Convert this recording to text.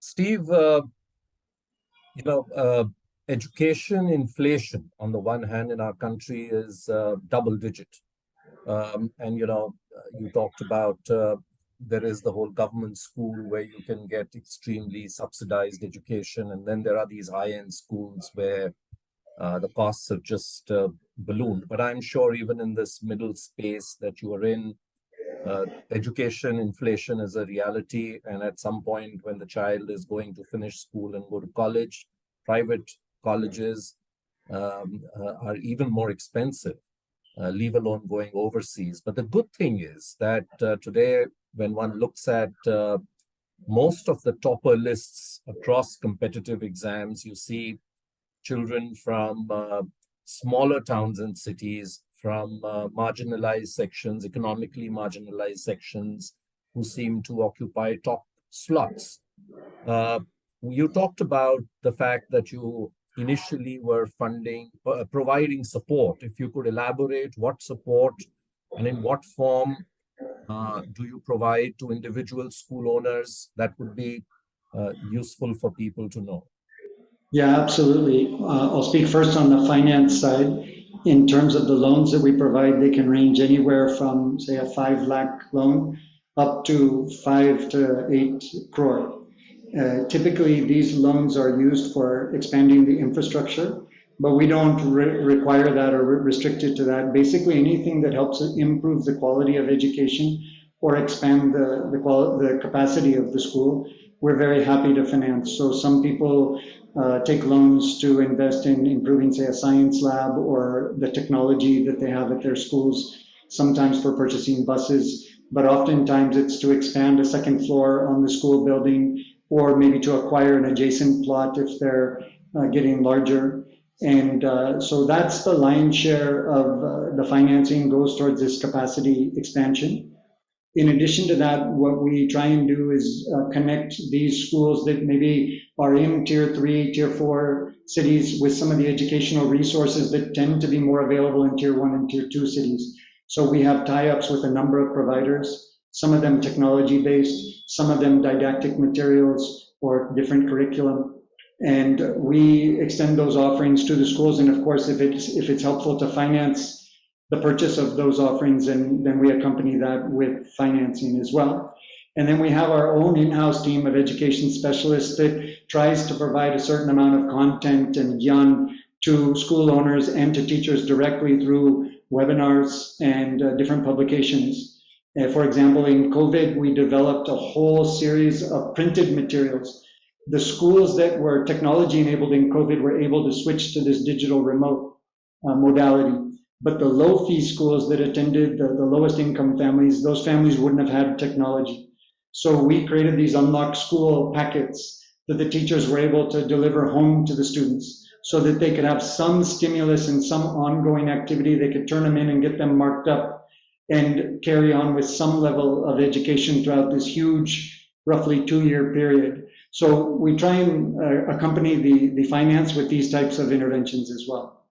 Steve, you know, education inflation on the one hand in our country is double digit. You talked about there is the whole government school where you can get extremely subsidized education, and then there are these high-end schools where the costs have just ballooned. But I'm sure even in this middle space that you are in, education inflation is a reality. And at some point, when the child is going to finish school and go to college, private colleges are even more expensive, leave alone going overseas. But the good thing is that today, when one looks at most of the topper lists across competitive exams, you see children from smaller towns and cities, from marginalized sections, economically marginalized sections, who seem to occupy top slots. You talked about the fact that you initially were funding, providing support. If you could elaborate what support and in what form do you provide to individual school owners, that would be useful for people to know. Yeah, absolutely. I'll speak first on the finance side. In terms of the loans that we provide, they can range anywhere from, say, a 5 lakh loan up to 5 to 8 crore. Typically, these loans are used for expanding the infrastructure, but we don't require that or restrict it to that. Basically, anything that helps improve the quality of education or expand the capacity of the school, we're very happy to finance. So some people take loans to invest in improving, say, a science lab or the technology that they have at their schools, sometimes for purchasing buses, but oftentimes it's to expand a second floor on the school building, or maybe to acquire an adjacent plot if they're getting larger. And so that's the lion's share of the financing goes towards this capacity expansion. In addition to that, what we try and do is connect these schools that maybe are in tier 3, tier 4 cities with some of the educational resources that tend to be more available in tier 1 and tier 2 cities. So we have tie-ups with a number of providers, some of them technology-based, some of them didactic materials or different curriculum. And we extend those offerings to the schools. And of course, if it's helpful to finance the purchase of those offerings, and then we accompany that with financing as well. And then we have our own in-house team of education specialists that tries to provide a certain amount of content and gyan to school owners and to teachers directly through webinars and different publications. For example, in COVID, we developed a whole series of printed materials. The schools that were technology enabled in COVID were able to switch to this digital remote modality. But the low fee schools that attended the lowest income families, those families wouldn't have had technology. So we created these unlocked school packets that the teachers were able to deliver home to the students so that they could have some stimulus and some ongoing activity. They could turn them in and get them marked up and carry on with some level of education throughout this huge, roughly 2-year period. So we try and accompany the finance with these types of interventions as well.